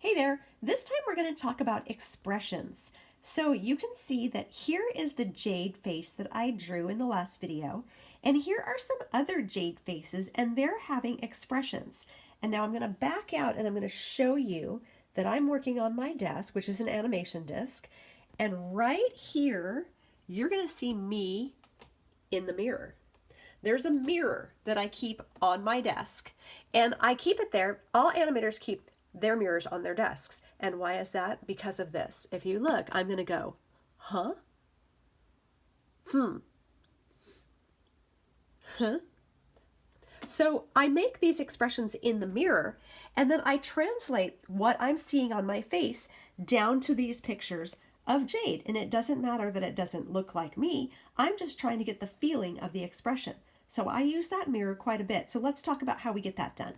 Hey there, this time we're going to talk about expressions. So you can see that here is the jade face that I drew in the last video, and here are some other jade faces and they're having expressions. And now I'm going to back out and I'm going to show you that I'm working on my desk, which is an animation disc, and right here you're going to see me in the mirror. There's a mirror that I keep on my desk, and I keep it there. All animators keep their mirrors on their desks. And why is that? Because of this. If you look, I'm going to go, huh? Huh? So I make these expressions in the mirror, and then I translate what I'm seeing on my face down to these pictures of Jade. And it doesn't matter that it doesn't look like me. I'm just trying to get the feeling of the expression. So I use that mirror quite a bit. So let's talk about how we get that done.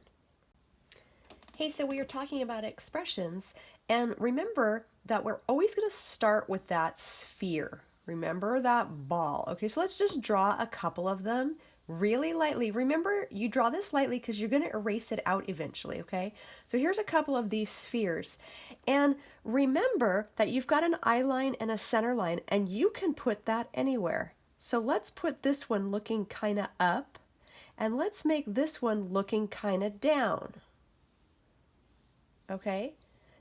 Hey, so we are talking about expressions, and remember that we're always going to start with that sphere. Remember that ball. Okay, so let's just draw a couple of them really lightly. Remember, you draw this lightly because you're going to erase it out eventually, okay? So here's a couple of these spheres. And remember that you've got an eye line and a center line, and you can put that anywhere. So let's put this one looking kind of up, and let's make this one looking kind of down. Okay?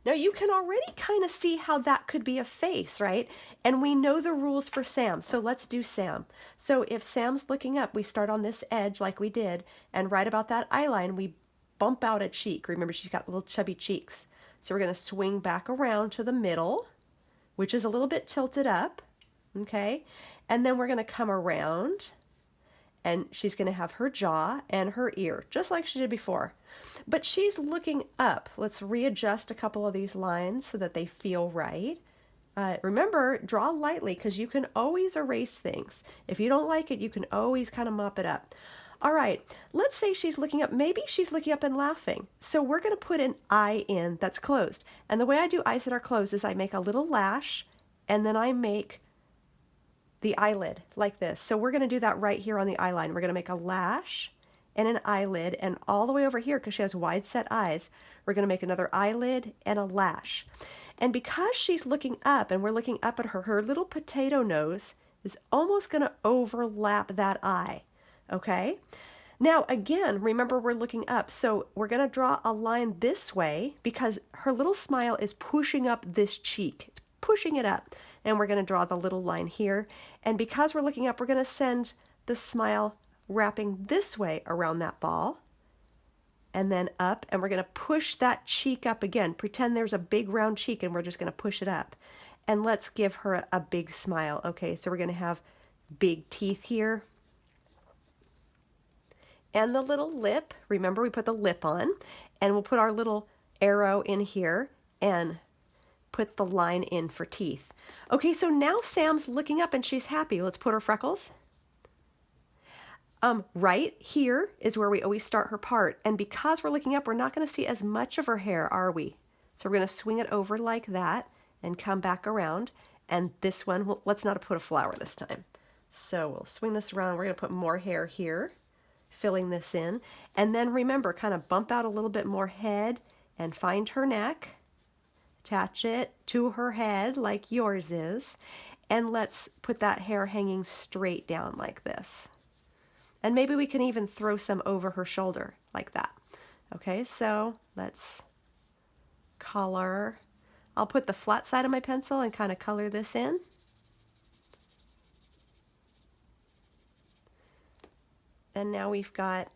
Now you can already kind of see how that could be a face, right? And we know the rules for Sam, so let's do Sam. So if Sam's looking up, we start on this edge like we did, and right about that eye line, we bump out a cheek. Remember, she's got little chubby cheeks. So we're going to swing back around to the middle, which is a little bit tilted up, okay? And then we're going to come around, and she's going to have her jaw and her ear, just like she did before. But she's looking up. Let's readjust a couple of these lines so that they feel right. Remember, draw lightly because you can always erase things. If you don't like it, you can always kind of mop it up. All right, let's say she's looking up. Maybe she's looking up and laughing. So we're going to put an eye in that's closed. And the way I do eyes that are closed is I make a little lash, and then I make the eyelid like this. So we're going to do that right here on the eye line. We're going to make a lash and an eyelid, and all the way over here, because she has wide set eyes, we're going to make another eyelid and a lash. And because she's looking up and we're looking up at her, her little potato nose is almost going to overlap that eye. Okay? Now again, remember we're looking up, so we're going to draw a line this way because her little smile is pushing up this cheek. It's pushing it up. And we're going to draw the little line here. And because we're looking up, we're going to send the smile wrapping this way around that ball and then up, and we're going to push that cheek up again. Pretend there's a big round cheek and we're just going to push it up. And let's give her a big smile. Okay, so we're going to have big teeth here. And the little lip, remember we put the lip on, and we'll put our little arrow in here and put the line in for teeth. Okay, so now Sam's looking up and she's happy. Let's put her freckles. Right here is where we always start her part. And because we're looking up, we're not going to see as much of her hair, are we? So we're going to swing it over like that and come back around. And this one, well, let's not put a flower this time. So we'll swing this around. We're going to put more hair here, filling this in. And then remember, kind of bump out a little bit more head and find her neck. Attach it to her head like yours is. And let's put that hair hanging straight down like this. And maybe we can even throw some over her shoulder like that. Okay, so let's color. I'll put the flat side of my pencil and kind of color this in. And now we've got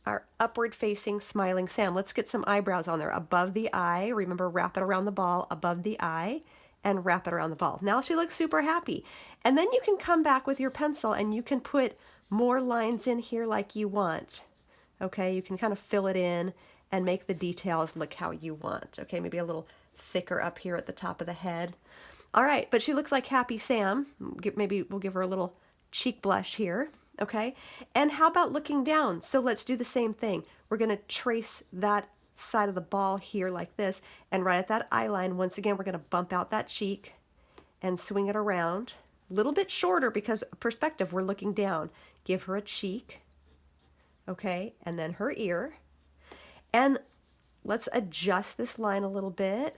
our upward facing smiling Sam. Let's get some eyebrows on there above the eye. Remember, wrap it around the ball above the eye and wrap it around the ball. Now she looks super happy. And then you can come back with your pencil and you can put more lines in here like you want. Okay, you can kind of fill it in and make the details look how you want. Okay, maybe a little thicker up here at the top of the head. All right, but she looks like happy Sam. Maybe we'll give her a little cheek blush here. Okay, and how about looking down? So let's do the same thing. We're going to trace that side of the ball here like this, and right at that eye line, once again, we're going to bump out that cheek and swing it around. A little bit shorter because perspective, we're looking down. Give her a cheek, okay, and then her ear. And Let's adjust this line a little bit.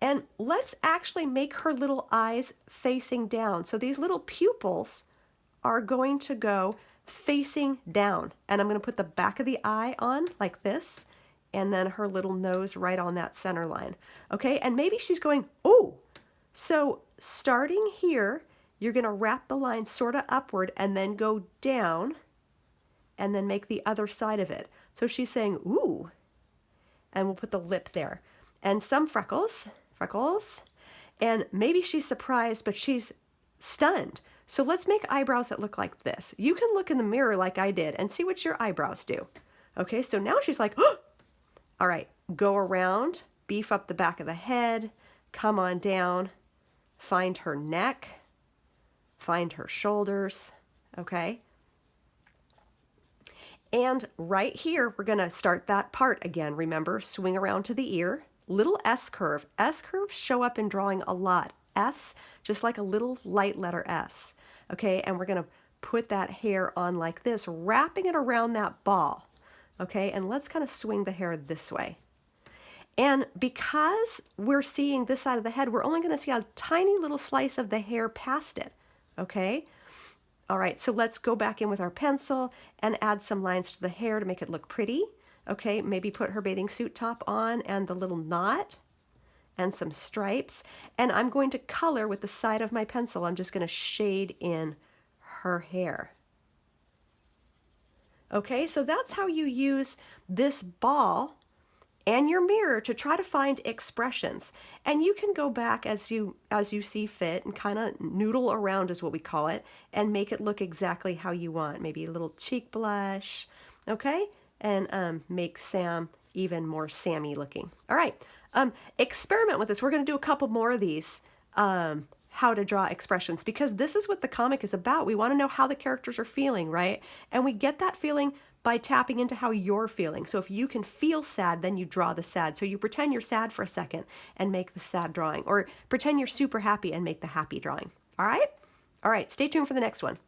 And let's actually make her little eyes facing down. So these little pupils are going to go facing down. And I'm going to put the back of the eye on like this, and then her little nose right on that center line. Okay, and maybe she's going, oh, so starting here, you're going to wrap the line sort of upward and then go down and then make the other side of it. So she's saying, ooh, and we'll put the lip there. And some freckles, and maybe she's surprised, but she's stunned. So let's make eyebrows that look like this. You can look in the mirror like I did and see what your eyebrows do. Okay, so now she's like, oh! All right, go around, beef up the back of the head, come on down, find her neck, find her shoulders, okay? And right here, we're gonna start that part again. Remember, swing around to the ear, little S curve. S curves show up in drawing a lot. S, just like a little light letter S, okay? And we're gonna put that hair on like this, wrapping it around that ball, okay? And let's kind of swing the hair this way. And because we're seeing this side of the head, we're only gonna see a tiny little slice of the hair past it, okay? All right, so let's go back in with our pencil and add some lines to the hair to make it look pretty. Okay, maybe put her bathing suit top on and the little knot and some stripes. And I'm going to color with the side of my pencil. I'm just going to shade in her hair. Okay, so that's how you use this ball and your mirror to try to find expressions. And you can go back as you see fit and kind of noodle around is what we call it, and make it look exactly how you want. Maybe a little cheek blush, okay? And make Sam even more Sammy looking. All right, experiment with this. We're gonna do a couple more of these how to draw expressions, because this is what the comic is about. We wanna know how the characters are feeling, right? And we get that feeling by tapping into how you're feeling. So if you can feel sad, then you draw the sad. So you pretend you're sad for a second and make the sad drawing, or pretend you're super happy and make the happy drawing. All right? All right, stay tuned for the next one.